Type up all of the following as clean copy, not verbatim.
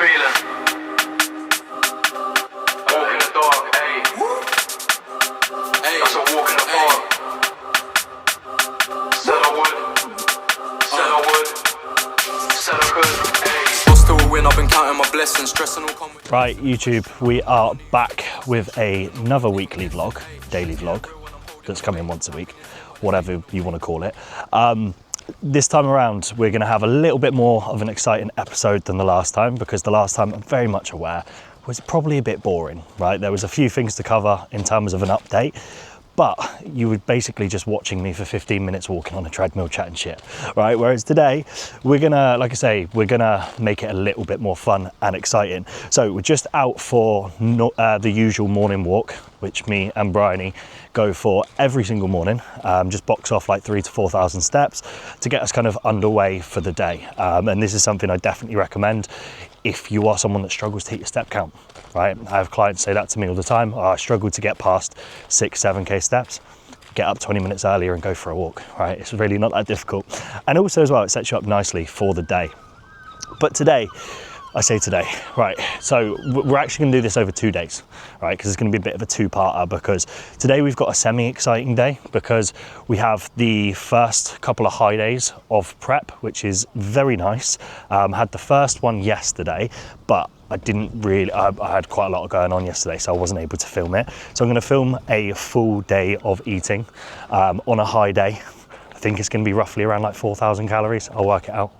feeling. Walk in the dark, ayy. That's a walk in the park. Said I would. Said I would. Said I could, ayy. Lost to a win, I've been counting my blessings, stressing all come with. Right, YouTube, we are back with another weekly vlog, daily vlog, that's coming once a week, whatever you want to call it. This time around, we're going to have a little bit more of an exciting episode than the last time, because the last time, I'm very much aware, was probably a bit boring, right? There was a few things to cover in terms of an update, but you were basically just watching me for 15 minutes walking on a treadmill chatting shit, right? Whereas today, we're gonna, like I say, we're gonna make it a little bit more fun and exciting. So we're just out for the usual morning walk, which me and Bryony go for every single morning. Just box off like 3,000 to 4,000 steps to get us kind of underway for the day. And this is something I definitely recommend if you are someone that struggles to hit your step count, right? I have clients say that to me all the time. Oh, I struggle to get past 7K steps. Get up 20 minutes earlier and go for a walk, right? It's really not that difficult. And also as well, it sets you up nicely for the day. But today, I say today, right, so we're actually gonna do this over 2 days, right, because it's gonna be a bit of a two-parter, because today we've got a semi-exciting day because we have the first couple of high days of prep, which is very nice. Had the first one yesterday, but I had quite a lot going on yesterday, so I wasn't able to film it. So I'm gonna film a full day of eating on a high day. I think it's gonna be roughly around like 4,000 calories, I'll work it out.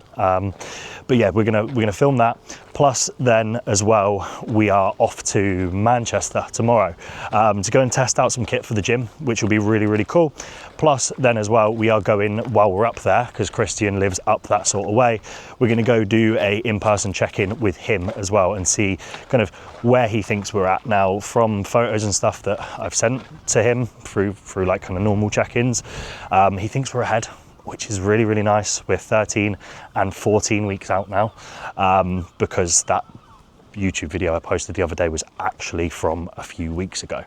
But yeah, we're gonna film that. Plus then as well, we are off to Manchester tomorrow to go and test out some kit for the gym, which will be really, really cool. Plus then as well, we are going, while we're up there, because Christian lives up that sort of way, we're gonna go do a in-person check-in with him as well and see kind of where he thinks we're at now. From photos and stuff that I've sent to him through like kind of normal check-ins, he thinks we're ahead, which is really, really nice. We're 13 and 14 weeks out now, because that YouTube video I posted the other day was actually from a few weeks ago.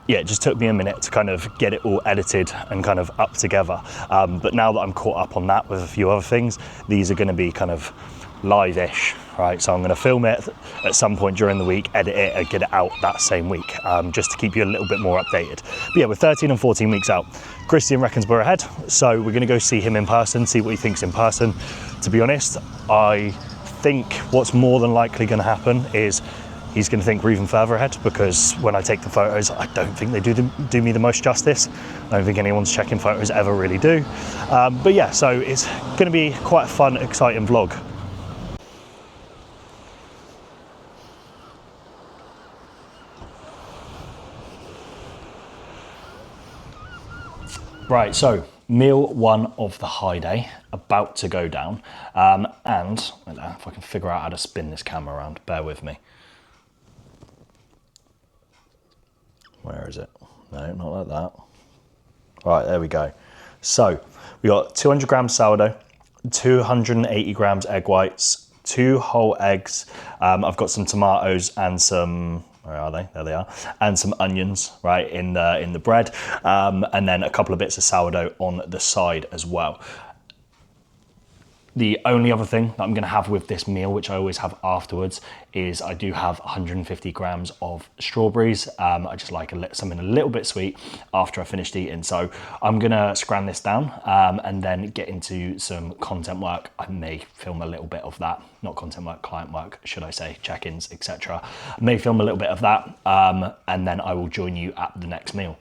Yeah, it just took me a minute to kind of get it all edited and kind of up together. But now that I'm caught up on that with a few other things, these are gonna be kind of live-ish, right? So I'm gonna film it at some point during the week, edit it and get it out that same week, just to keep you a little bit more updated. But yeah, we're 13 and 14 weeks out. Christian reckons we're ahead, so we're gonna go see him in person, see what he thinks in person. To be honest, I think what's more than likely gonna happen is he's gonna think we're even further ahead, because when I take the photos, I don't think they do me the most justice. I don't think anyone's checking photos ever really do. But yeah, so it's gonna be quite a fun, exciting vlog. Right, so meal one of the high day, about to go down. And if I can figure out how to spin this camera around, bear with me. Where is it? No, not like that. Right, there we go. So we got 200 grams sourdough, 280 grams egg whites, 2 whole eggs. I've got some tomatoes and some, where are they? There they are. And some onions, right, in the bread. And then a couple of bits of sourdough on the side as well. The only other thing that I'm gonna have with this meal, which I always have afterwards, is I do have 150 grams of strawberries. I just like something a little bit sweet after I finished eating. So I'm gonna scran this down and then get into some content work. I may film a little bit of that, not content work, client work, should I say, check-ins, etc. I may film a little bit of that, and then I will join you at the next meal.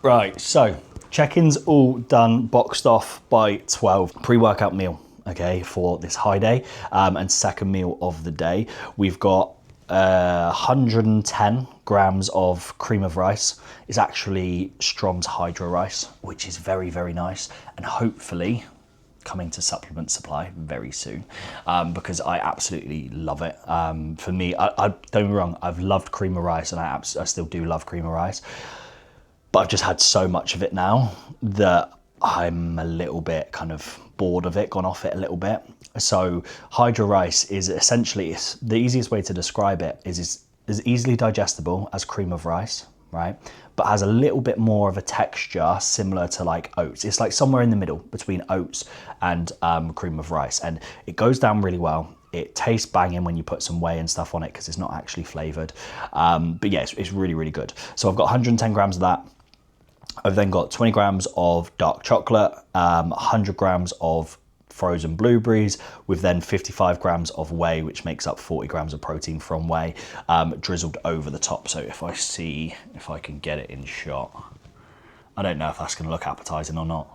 Right, so check-ins all done, boxed off by 12. Pre-workout meal, okay, for this high day, and second meal of the day. We've got 110 grams of cream of rice. It's actually Strom's Hydro Rice, which is very, very nice, and hopefully coming to supplement supply very soon, because I absolutely love it. For me, I don't get me wrong, I've loved cream of rice, and I still do love cream of rice. But I've just had so much of it now that I'm a little bit kind of bored of it, gone off it a little bit. So Hydro Rice is essentially, the easiest way to describe it is it's as easily digestible as cream of rice, right? But has a little bit more of a texture similar to like oats. It's like somewhere in the middle between oats and cream of rice. And it goes down really well. It tastes banging when you put some whey and stuff on it because it's not actually flavored. But yeah, it's really, really good. So I've got 110 grams of that. I've then got 20 grams of dark chocolate, 100 grams of frozen blueberries, with then 55 grams of whey, which makes up 40 grams of protein from whey, drizzled over the top. So if I see if I can get it in shot, I don't know if that's going to look appetizing or not.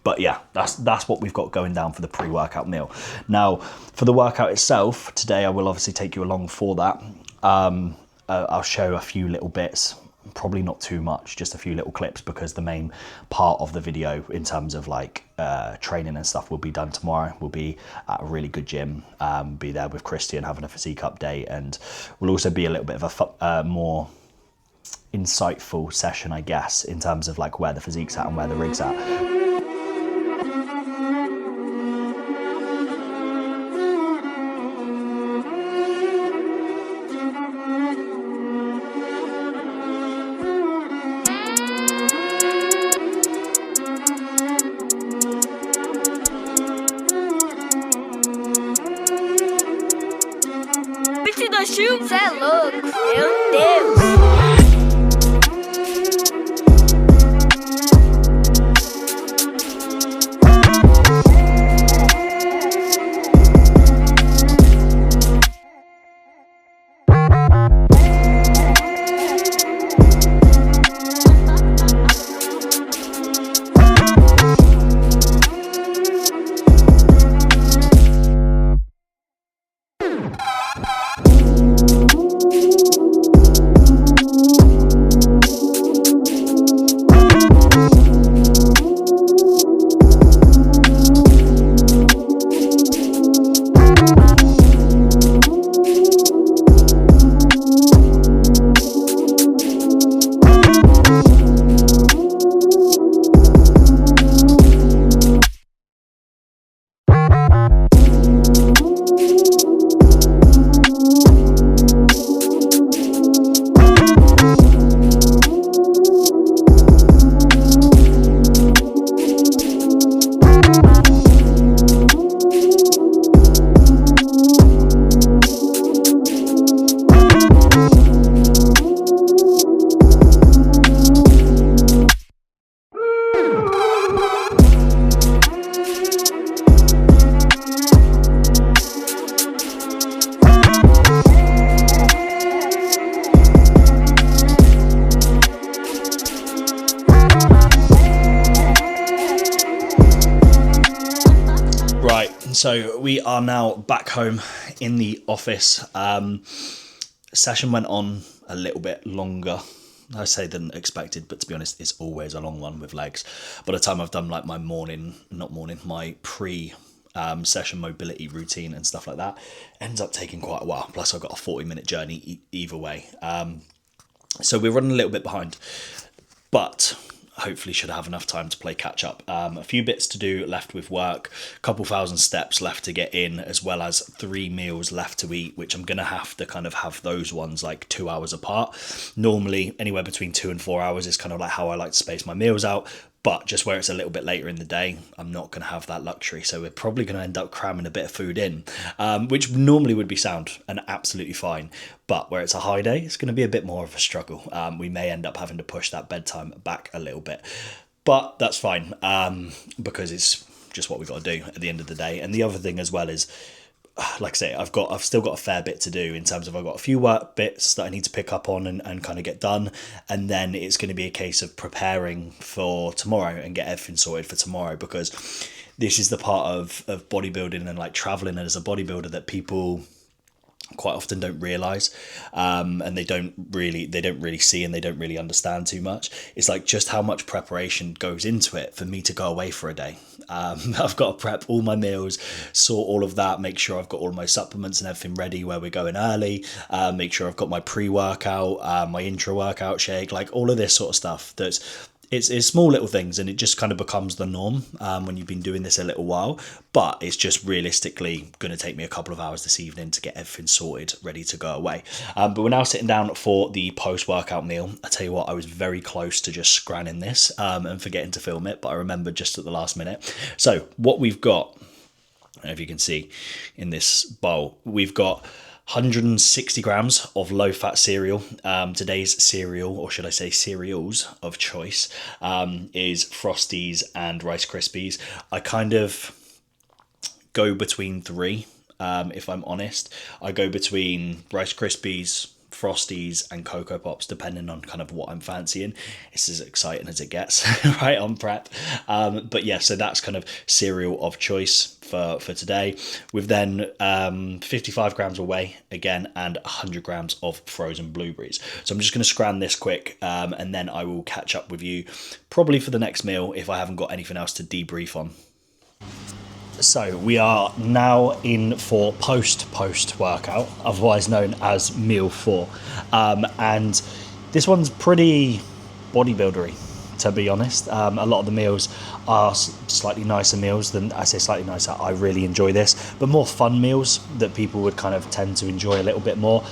But yeah, that's what we've got going down for the pre-workout meal. Now, for the workout itself, today I will obviously take you along for that. I'll show a few little bits, probably not too much, just a few little clips, because the main part of the video in terms of like training and stuff will be done tomorrow. We'll be at a really good gym, be there with Christian having a physique update, and we'll also be a little bit of a more insightful session, I guess, in terms of like where the physique's at and where the rig's at. Cê é louco, meu Deus! So we are now back home in the office. Session went on a little bit longer, I say, than expected, but to be honest, it's always a long one with legs. By the time I've done like my my pre-session mobility routine and stuff like that, ends up taking quite a while. Plus I've got a 40-minute journey either way. So we're running a little bit behind, but hopefully should have enough time to play catch up. A few bits to do left with work, a couple thousand steps left to get in, as well as 3 meals left to eat, which I'm gonna have to kind of have those ones like 2 hours apart. Normally anywhere between 2 and 4 hours is kind of like how I like to space my meals out, but just where it's a little bit later in the day, I'm not going to have that luxury. So we're probably going to end up cramming a bit of food in, which normally would be sound and absolutely fine. But where it's a high day, it's going to be a bit more of a struggle. We may end up having to push that bedtime back a little bit, but that's fine, because it's just what we've got to do at the end of the day. And the other thing as well is, like I say, I've still got a fair bit to do in terms of I've got a few work bits that I need to pick up on and kind of get done, and then it's going to be a case of preparing for tomorrow and get everything sorted for tomorrow, because this is the part of bodybuilding and like traveling as a bodybuilder that people quite often don't realize, and they don't really see, and they don't really understand too much. It's like just how much preparation goes into it for me to go away for a day. I've got to prep all my meals, sort all of that, make sure I've got all my supplements and everything ready where we're going early, make sure I've got my pre-workout, my intra-workout shake, like all of this sort of stuff. It's small little things, and it just kind of becomes the norm when you've been doing this a little while. But it's just realistically going to take me a couple of hours this evening to get everything sorted, ready to go away. But we're now sitting down for the post-workout meal. I tell you what, I was very close to just scranning this and forgetting to film it, but I remembered just at the last minute. So what we've got don't know if you can see in this bowl. We've got 160 grams of low-fat cereal. Today's cereal, or should I say cereals of choice, is Frosties and Rice Krispies. I kind of go between three, if I'm honest. I go between Rice Krispies, Frosties and Cocoa Pops, depending on kind of what I'm fancying. It's as exciting as it gets, right, on prep. But yeah, so that's kind of cereal of choice for today. We've then 55 grams of whey again and 100 grams of frozen blueberries. So I'm just going to scran this quick, and then I will catch up with you probably for the next meal if I haven't got anything else to debrief on. So we are now in for post workout, otherwise known as meal 4, and this one's pretty bodybuildery, to be honest. A lot of the meals are slightly nicer meals than, I say slightly nicer, I really enjoy this, but more fun meals that people would kind of tend to enjoy a little bit more.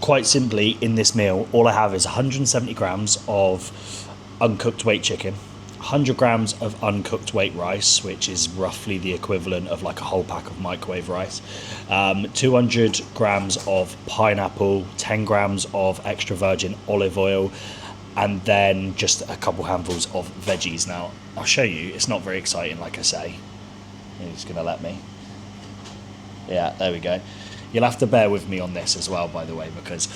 Quite simply, in this meal, all I have is 170 grams of uncooked weight chicken, 100 grams of uncooked weight rice, which is roughly the equivalent of like a whole pack of microwave rice, 200 grams of pineapple, 10 grams of extra virgin olive oil, and then just a couple handfuls of veggies. Now, I'll show you, it's not very exciting, like I say. He's gonna let me. Yeah, there we go. You'll have to bear with me on this as well, by the way, because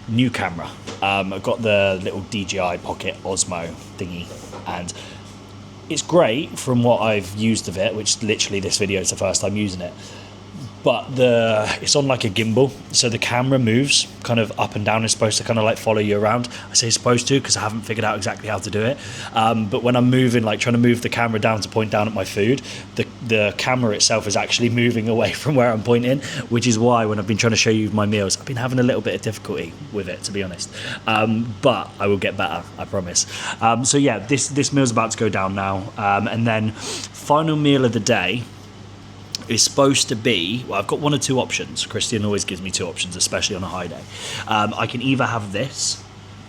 new camera. I've got the little DJI Pocket Osmo thingy, and it's great from what I've used of it, which literally this video is the first time using it. But it's on like a gimbal, so the camera moves kind of up and down. It's supposed to kind of like follow you around. I say supposed to because I haven't figured out exactly how to do it. But when I'm moving, like trying to move the camera down to point down at my food, the camera itself is actually moving away from where I'm pointing, which is why when I've been trying to show you my meals, I've been having a little bit of difficulty with it, to be honest. But I will get better, I promise. So yeah, this meal's about to go down now. And then final meal of the day is supposed to be, well, I've got one or two options. Christian always gives me two options, especially on a high day. I can either have this,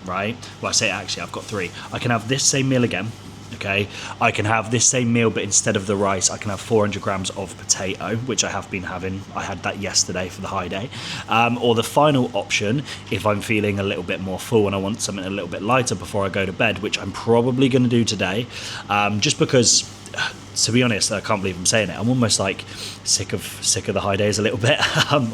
right? Well, I say actually I've got three. I can have this same meal again, okay? I can have this same meal, but instead of the rice, I can have 400 grams of potato, which I have been having. I had that yesterday for the high day. Or the final option, if I'm feeling a little bit more full and I want something a little bit lighter before I go to bed, which I'm probably going to do today, just because, to be honest, I can't believe I'm saying it, I'm almost like sick of the high days a little bit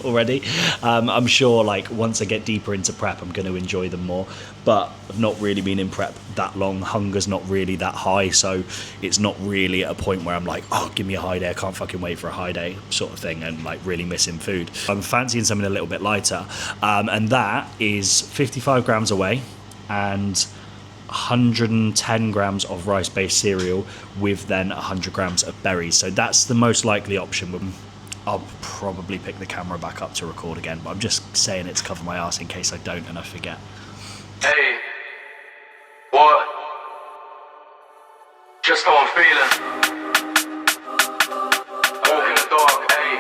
already. I'm sure like once I get deeper into prep, I'm going to enjoy them more, but I've not really been in prep that long. Hunger's not really that high, so it's not really at a point where I'm like, oh, give me a high day, I can't fucking wait for a high day sort of thing, and like really missing food. I'm fancying something a little bit lighter, and that is 55 grams of whey and 110 grams of rice-based cereal with then 100 grams of berries. So that's the most likely option. I'll probably pick the camera back up to record again, but I'm just saying it to cover my ass in case I don't and I forget. Hey, what? Just how I'm feeling. Walk in the dark, hey.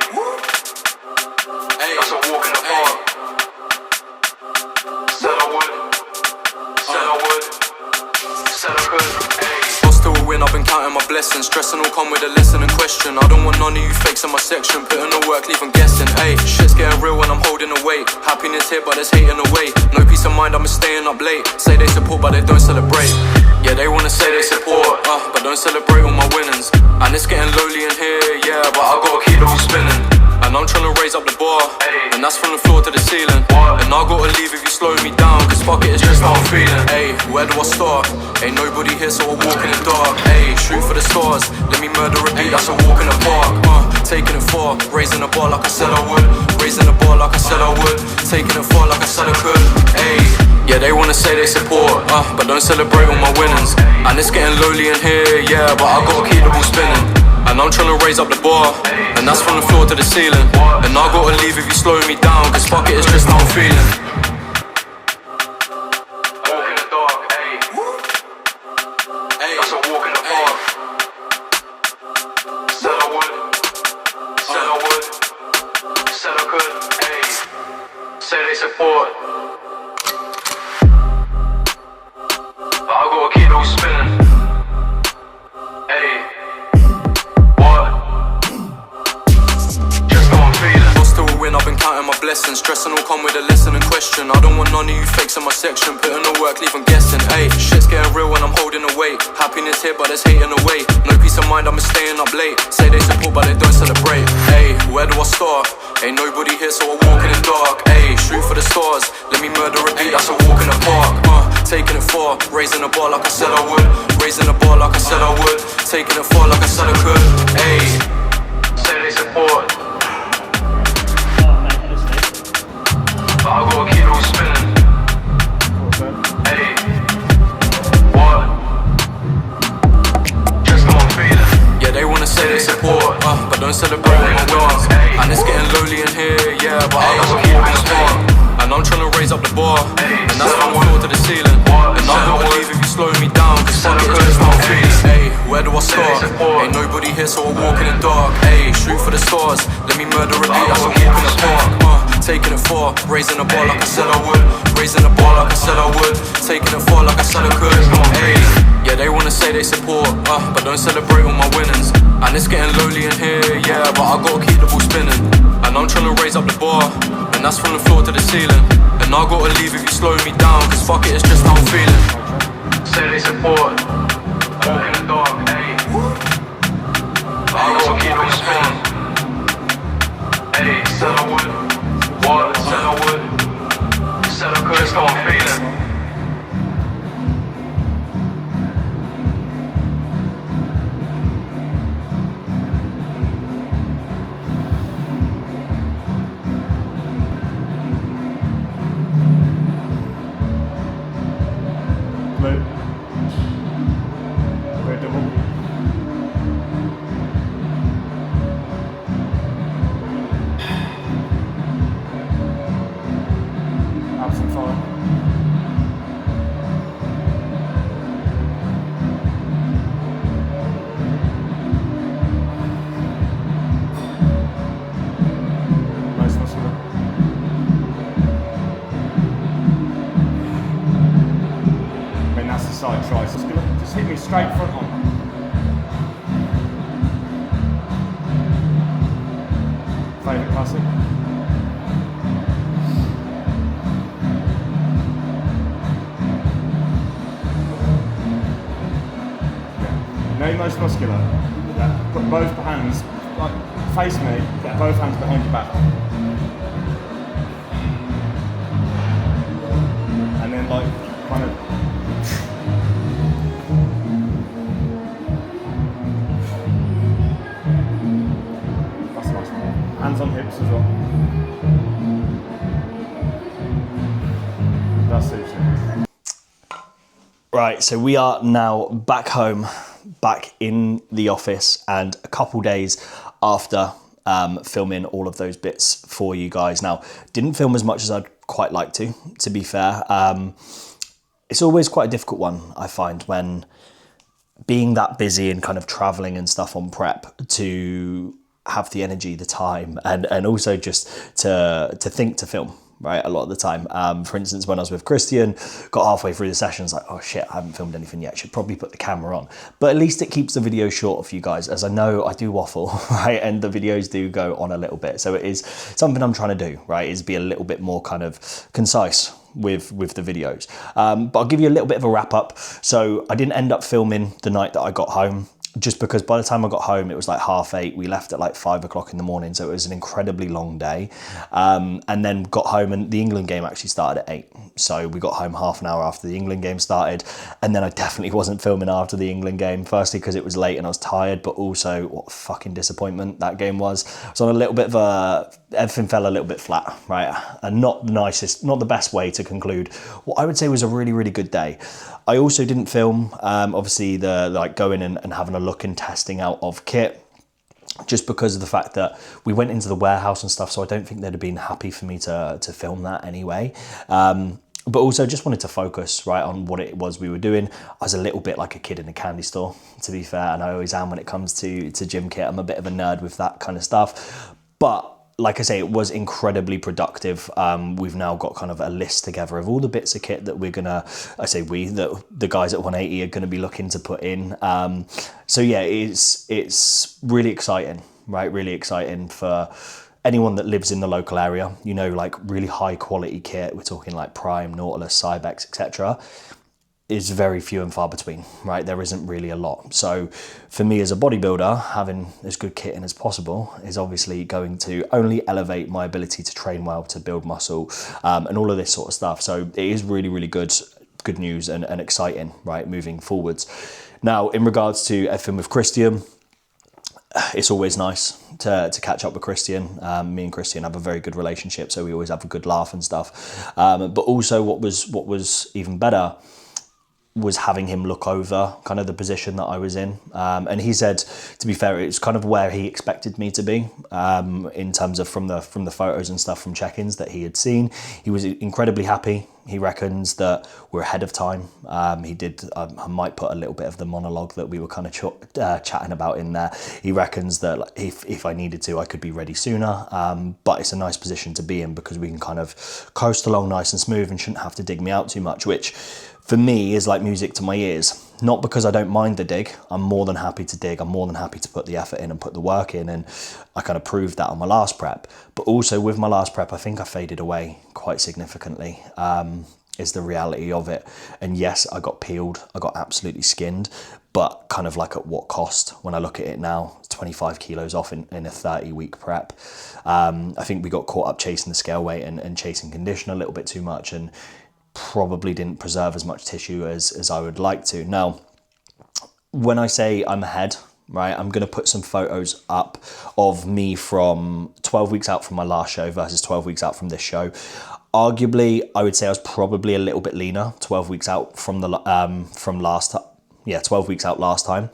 That's a walk in the park. Said I would. Said I would. Said I could, ayy. Lost to a win, I've been counting my blessings. Stressing will come with a lesson and question. I don't want none of you fakes in my section. Putting the work, leave them guessing, ayy. Shit's getting real when I'm holding away. Happiness here, but there's hating away. No peace of mind, I'm staying up late. Say they support, but they don't celebrate. Yeah, they wanna say they support, but don't celebrate all my winnings. And it's getting lonely in here, yeah, but I gotta keep the wheel spinning. And I'm trying to raise up the bar, and that's from the floor to the ceiling. And I gotta leave if you slow me down, cause fuck it, it's just how I'm feeling. Ayy, where do I start? Ain't nobody here, so I walk in the dark. Ayy, shoot for the stars, let me murder a beat, that's a walk in the park. Taking it far, raising the bar like I said I would. Raising the bar like I said I would. Taking it far like I said I could. Ayy, yeah, they wanna say they support, but don't celebrate all my winnings. And it's getting lonely in here, yeah, but I gotta keep the ball spinning. And I'm trying to raise up the bar, and that's from the floor to the ceiling. And I gotta leave if you slow me down, cause fuck it, it's just how I'm feeling. Walk in the dark, ayy. That's a walk in the park. Said I would. Said I would. Said I could, ayy. Say they support, but I gotta keep those spinning. Ayy. blessings. Stress and all come with a lesson and question. I don't want none of you fakes in my section. Put in the work, leave them guessing. Ayy, shit's getting real when I'm holding the weight. Happiness here, but there's hating away. No peace of mind, I'm staying up late. Say they support, but they don't celebrate. Ayy, where do I start? Ain't nobody here, so I walk in the dark. Ayy, shoot for the stars. Let me murder a beat, that's a walk in the park. Taking it far, raising the bar like I said I would. Raising the bar like I said I would. Taking it far like I said I could. Ayy, say they support, but I gotta keep it all spinning. Ayy, what? Just know I'm feeling. Yeah, they wanna say they support, but don't celebrate when my wins. And it's getting lonely in here, yeah, but I gotta keep it spinning. And I'm trying to raise up the bar, and that's from the floor to the ceiling. And I gotta leave if you slowing me down, cause fuck it, it's just not feeling. Ayy, where do I start? Ain't nobody here, so I walk in the dark. Ayy, shoot for the stars, let me murder a beat, that's a walk in the park. Taking it far, raising the bar like I said I would. Raising the bar like I said I would. Taking it far like I said I could. Ayy, yeah, they wanna say they support, but don't celebrate all my winnings. And it's getting lonely in here, yeah, but I gotta keep the ball spinning. And I'm trying to raise up the bar, and that's from the floor to the ceiling. And I gotta leave if you slow me down, cause fuck it, it's just how I'm feeling. Say they support, walk in the dark, ayy, but I gotta keep it spinning. Ayy, said I would, what, said I would, said I could, it's how I'm feeling. Try. Just hit me straight front on. Favourite classic? Yeah. No, most muscular. Yeah. Put both hands, like face me, get both hands behind your back. And then like kind of hands on hips as well. That's it. Right, so we are now back home, back in the office, and a couple days after filming all of those bits for you guys. Now, didn't film as much as I'd quite like to be fair. It's always quite a difficult one, I find, when being that busy and kind of traveling and stuff on prep, to have the energy, the time, and also just to think to film, right, a lot of the time. For instance, when I was with Christian, got halfway through the session, I was like, oh shit, I haven't filmed anything yet, should probably put the camera on. But at least it keeps the video short for you guys, as I know I do waffle, right, and the videos do go on a little bit. So it is something I'm trying to do, right, is be a little bit more kind of concise with the videos. But I'll give you a little bit of a wrap up. So I didn't end up filming the night that I got home, just because by the time I got home, it was like 8:30. We left at like 5 o'clock in the morning. So it was an incredibly long day. And then got home, and the England game actually started at 8. So we got home half an hour after the England game started. And then I definitely wasn't filming after the England game. Firstly, because it was late and I was tired, but also what a fucking disappointment that game was. So on a little bit of everything fell a little bit flat, right? And not the nicest, not the best way to conclude what I would say was a really, really good day. I also didn't film, obviously, the like going and having a look and testing out of kit, just because of the fact that we went into the warehouse and stuff, so I don't think they'd have been happy for me to film that anyway. But also just wanted to focus, right, on what it was we were doing. I was a little bit like a kid in a candy store, to be fair, and I always am when it comes to gym kit. I'm a bit of a nerd with that kind of stuff. But like I say, it was incredibly productive. We've now got kind of a list together of all the bits of kit that we're gonna, that the guys at 180 are gonna be looking to put in. So yeah, it's really exciting, right? Really exciting for anyone that lives in the local area, you know, like really high quality kit, we're talking like Prime, Nautilus, Cybex, etc., is very few and far between, right? There isn't really a lot. So for me as a bodybuilder, having as good kit in as possible is obviously going to only elevate my ability to train well, to build muscle, and all of this sort of stuff. So it is really, really good news and exciting, right, moving forwards. Now, in regards to everything with Christian, it's always nice to catch up with Christian. Me and Christian have a very good relationship, so we always have a good laugh and stuff. But also what was even better was having him look over kind of the position that I was in. And he said, to be fair, it's kind of where he expected me to be, in terms of from the photos and stuff from check-ins that he had seen. He was incredibly happy. He reckons that we're ahead of time. He did, I might put a little bit of the monologue that we were kind of chatting about in there. He reckons that like, if I needed to, I could be ready sooner. But it's a nice position to be in because we can kind of coast along nice and smooth and shouldn't have to dig me out too much, which for me is like music to my ears. Not because I don't mind the dig. I'm more than happy to dig. I'm more than happy to put the effort in and put the work in. And I kind of proved that on my last prep. But also with my last prep, I think I faded away quite significantly, is the reality of it. And yes, I got peeled. I got absolutely skinned. But kind of like at what cost? When I look at it now, 25 kilos off in a 30-week prep. I think we got caught up chasing the scale weight and chasing condition a little bit too much, and probably didn't preserve as much tissue as I would like to. Now, when I say I'm ahead, right, I'm going to put some photos up of me from 12 weeks out from my last show versus 12 weeks out from this show. Arguably, I would say I was probably a little bit leaner 12 weeks out from 12 weeks out last time.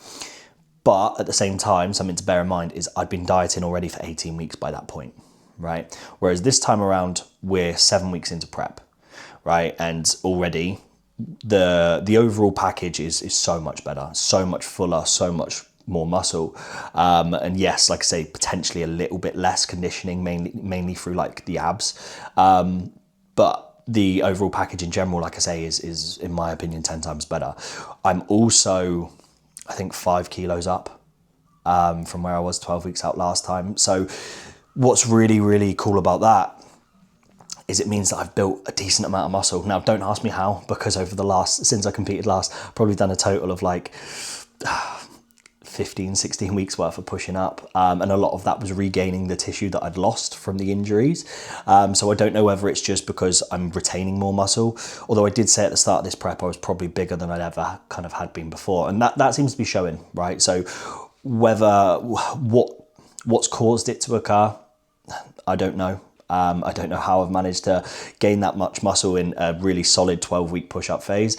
But at the same time, something to bear in mind is I'd been dieting already for 18 weeks by that point, right? Whereas this time around, we're 7 weeks into prep, right? And already the overall package is so much better, so much fuller, so much more muscle. And yes, like I say, potentially a little bit less conditioning, mainly through like the abs. But the overall package in general, like I say, is in my opinion 10 times better. I'm also, I think 5 kilos up from where I was 12 weeks out last time. So what's really, really cool about that is it means that I've built a decent amount of muscle. Now, don't ask me how, because since I competed last, I've probably done a total of like 15, 16 weeks worth of pushing up. And a lot of that was regaining the tissue that I'd lost from the injuries. So I don't know whether it's just because I'm retaining more muscle, although I did say at the start of this prep, I was probably bigger than I'd ever kind of had been before. And that seems to be showing, right? So what's caused it to occur, I don't know. I don't know how I've managed to gain that much muscle in a really solid 12-week push-up phase,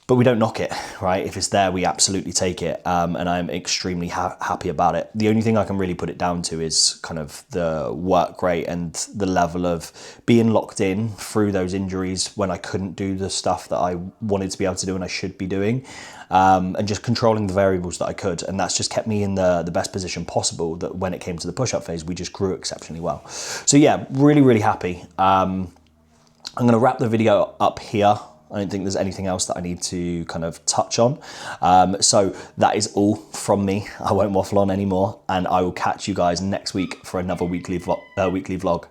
but we don't knock it, right? If it's there, we absolutely take it, and I'm extremely happy about it. The only thing I can really put it down to is kind of the work rate and the level of being locked in through those injuries when I couldn't do the stuff that I wanted to be able to do and I should be doing, and just controlling the variables that I could. And that's just kept me in the best position possible, that when it came to the push-up phase, we just grew exceptionally well. So yeah, really, really happy. I'm going to wrap the video up here. I don't think there's anything else that I need to kind of touch on. So that is all from me. I won't waffle on anymore, and I will catch you guys next week for another weekly vlog.